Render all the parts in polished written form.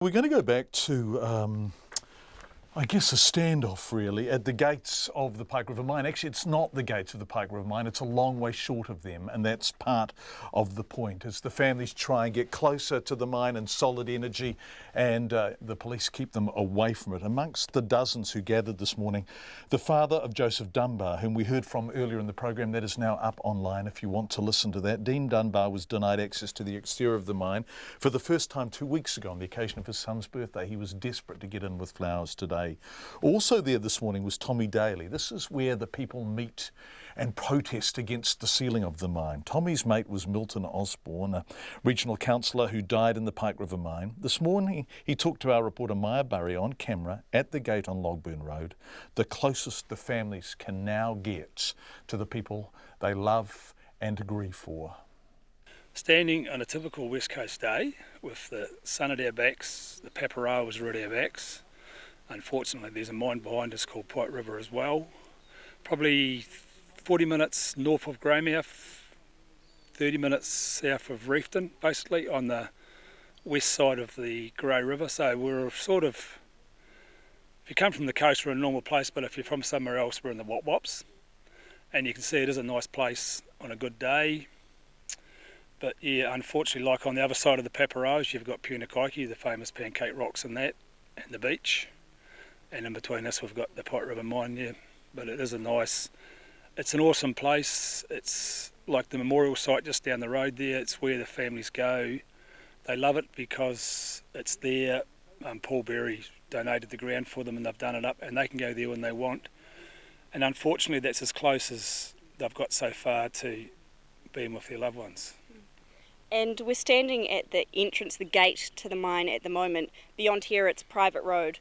We're going to go back to, I guess, a standoff really at the gates of the Pike River mine. Actually, it's not the gates of the Pike River mine, it's a long way short of them, and that's part of the point, as the families try and get closer to the mine and solid energy, and the police keep them away from it. Amongst the dozens who gathered this morning, the father of Joseph Dunbar, whom we heard from earlier in the program, that is now up online if you want to listen to that. Dean Dunbar was denied access to the exterior of the mine for the first time 2 weeks ago on the occasion of his son's birthday. He was desperate to get in with flowers today. Also there this morning was Tommy Daly. This is where the people meet and protest against the sealing of the mine. Tommy's mate was Milton Osborne, a regional councillor who died in the Pike River mine. This morning he talked to our reporter Maya Burry on camera at the gate on Logburn Road, the closest the families can now get to the people they love and grieve for. Standing on a typical West Coast day with the sun at our backs, the paparoa was right at our backs. Unfortunately, there's a mine behind us called Pike River as well. Probably 40 minutes north of Greymouth, 30 minutes south of Reefton, basically on the west side of the Grey River. So we're sort of, if you come from the coast, we're in a normal place, but if you're from somewhere else, we're in the Wop Wops. And you can see it is a nice place on a good day. But yeah, unfortunately, like on the other side of the paparoas, you've got Punakaiki, the famous pancake rocks and that, and the beach. And in between us we've got the Pike River mine, yeah. But it is it's an awesome place. It's like the memorial site just down the road there. It's where the families go. They love it because it's there. Paul Berry donated the ground for them and they've done it up, and they can go there when they want. And unfortunately that's as close as they've got so far to being with their loved ones. And we're standing at the entrance, the gate to the mine at the moment. Beyond here it's private road.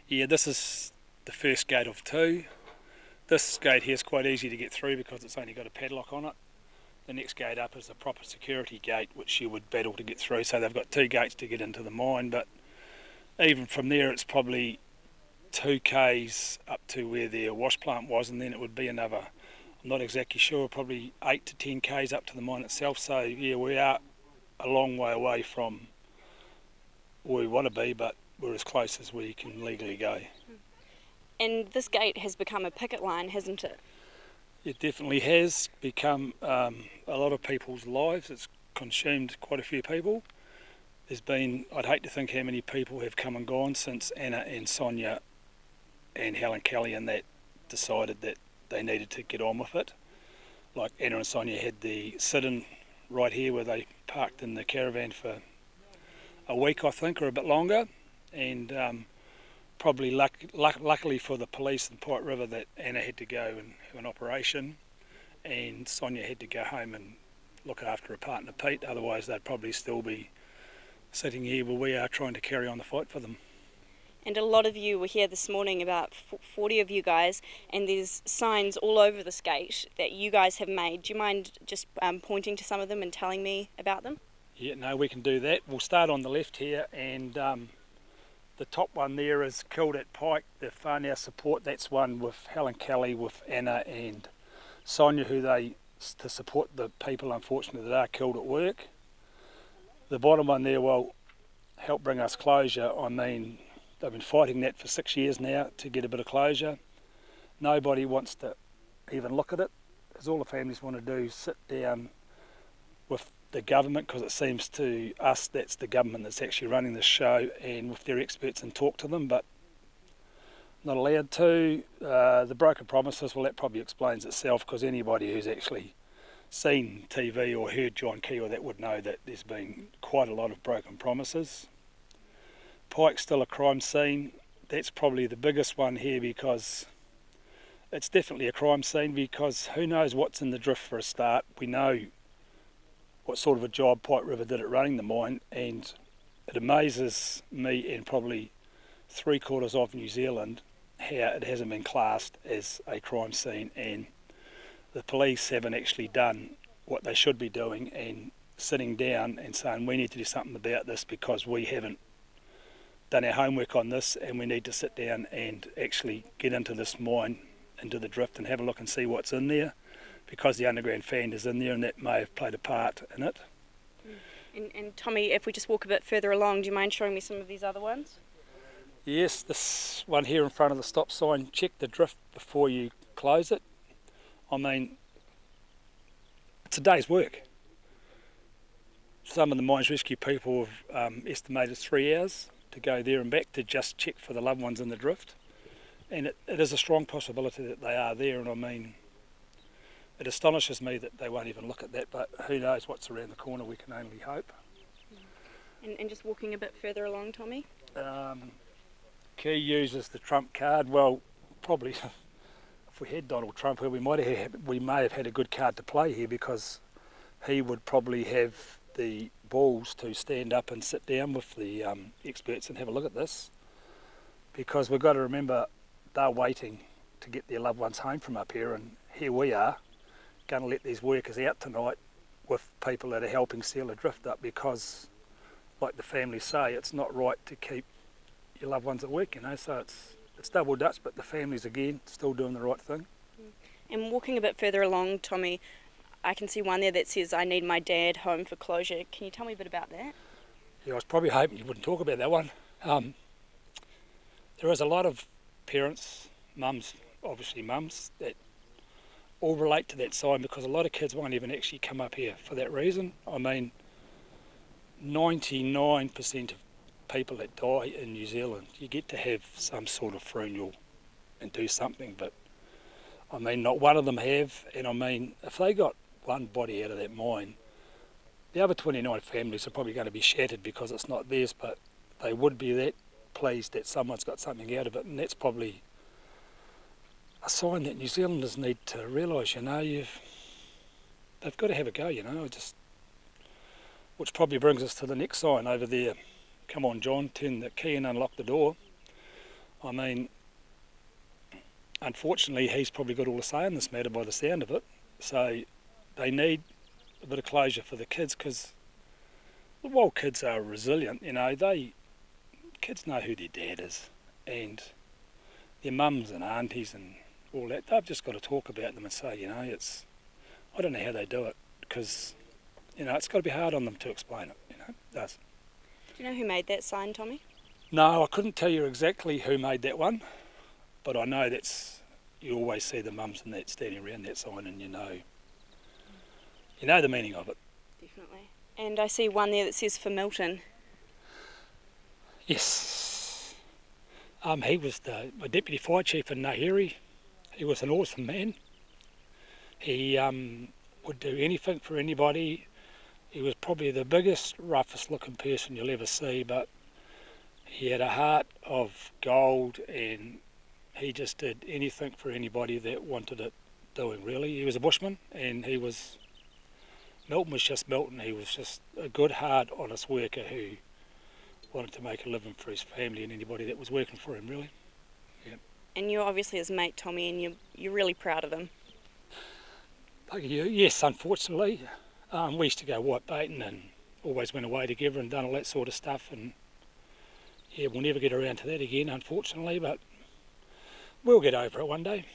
Yeah, this is the first gate of two. This gate here is quite easy to get through because it's only got a padlock on it. The next gate up is a proper security gate which you would battle to get through, so they've got two gates to get into the mine, but even from there it's probably 2 k's up to where their wash plant was, and then it would be another, I'm not exactly sure, probably 8 to 10 k's up to the mine itself. So yeah, we are a long way away from where we want to be, but we're as close as we can legally go. And this gate has become a picket line, hasn't it? It definitely has become a lot of people's lives. It's consumed quite a few people. There's been, I'd hate to think how many people have come and gone since Anna and Sonia and Helen Kelly and that decided that they needed to get on with it. Like Anna and Sonia had the sit-in right here where they parked in the caravan for a week, I think, or a bit longer. And probably luckily for the police in Pike River that Anna had to go and have an operation, and Sonia had to go home and look after her partner Pete. Otherwise they'd probably still be sitting here where we are trying to carry on the fight for them. And a lot of you were here this morning, about 40 of you guys, and there's signs all over this gate that you guys have made. Do you mind just pointing to some of them and telling me about them? Yeah, no, we can do that. We'll start on the left here, and the top one there is Killed at Pike, the whānau support. That's one with Helen Kelly, with Anna and Sonia, who to support the people, unfortunately, that are killed at work. The bottom one there will help bring us closure. I mean, they've been fighting that for 6 years now to get a bit of closure. Nobody wants to even look at it, because all the families want to do is sit down with the government, because it seems to us that's the government that's actually running this show, and with their experts and talk to them, but not allowed to. The broken promises, well, that probably explains itself, because anybody who's actually seen TV or heard John Key or that would know that there's been quite a lot of broken promises. Pike's still a crime scene. That's probably the biggest one here, because it's definitely a crime scene, because who knows what's in the drift for a start. We know what sort of a job Pike River did at running the mine, and it amazes me and probably 3/4 of New Zealand how it hasn't been classed as a crime scene, and the police haven't actually done what they should be doing and sitting down and saying we need to do something about this because we haven't done our homework on this, and we need to sit down and actually get into this mine, into the drift, and have a look and see what's in there, because the underground fan is in there and that may have played a part in it. And Tommy, if we just walk a bit further along, do you mind showing me some of these other ones? Yes, this one here in front of the stop sign, check the drift before you close it. I mean, it's a day's work. Some of the mines rescue people have estimated 3 hours to go there and back to just check for the loved ones in the drift. And it is a strong possibility that they are there, and I mean, it astonishes me that they won't even look at that, but who knows what's around the corner, we can only hope. And just walking a bit further along, Tommy? Key uses the Trump card. Well, probably if we had Donald Trump here, we may have had a good card to play here, because he would probably have the balls to stand up and sit down with the experts and have a look at this, because we've got to remember they're waiting to get their loved ones home from up here, and here we are going to let these workers out tonight with people that are helping seal the drift up, because like the families say, it's not right to keep your loved ones at work, you know, so it's double Dutch, but the families again still doing the right thing. And walking a bit further along, Tommy, I can see one there that says, "I need my dad home for closure." Can you tell me a bit about that? Yeah, I was probably hoping you wouldn't talk about that one. There is a lot of parents, mums, obviously mums, that all relate to that sign, because a lot of kids won't even actually come up here for that reason. I mean, 99% of people that die in New Zealand, you get to have some sort of funeral and do something, but I mean, not one of them have, and I mean, if they got one body out of that mine, the other 29 families are probably going to be shattered because it's not theirs, but they would be that pleased that someone's got something out of it, and that's probably a sign that New Zealanders need to realise, you know, they've got to have a go, you know, which probably brings us to the next sign over there. Come on, John, turn the key and unlock the door. I mean, unfortunately, he's probably got all the say in this matter by the sound of it, so they need a bit of closure for the kids, because while kids are resilient, you know, kids know who their dad is, and their mums and aunties and all that, they've just got to talk about them and say, you know, I don't know how they do it, because, you know, it's got to be hard on them to explain it, you know, it does. Do you know who made that sign, Tommy? No, I couldn't tell you exactly who made that one, but I know you always see the mums and that standing around that sign, and you know the meaning of it. Definitely. And I see one there that says for Milton. Yes. He was my deputy fire chief in Ngāhere. He was an awesome man. He would do anything for anybody. He was probably the biggest, roughest looking person you'll ever see, but he had a heart of gold, and he just did anything for anybody that wanted it doing, really. He was a bushman, and Milton was just Milton. He was just a good, hard, honest worker who wanted to make a living for his family and anybody that was working for him, really. Yeah. And you're obviously his mate, Tommy, and you're really proud of him. Thank you. Yes, unfortunately. We used to go white baiting and always went away together and done all that sort of stuff, and yeah, we'll never get around to that again, unfortunately, but we'll get over it one day.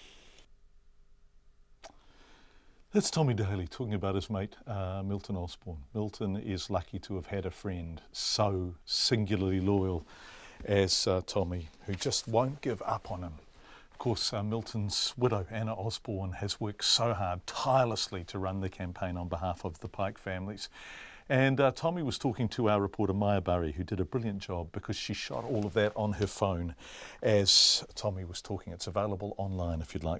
That's Tommy Daly talking about his mate, Milton Osborne. Milton is lucky to have had a friend so singularly loyal as Tommy, who just won't give up on him. Of course, Milton's widow, Anna Osborne, has worked so hard, tirelessly, to run the campaign on behalf of the Pike families. And Tommy was talking to our reporter, Maya Burry, who did a brilliant job because she shot all of that on her phone as Tommy was talking. It's available online if you'd like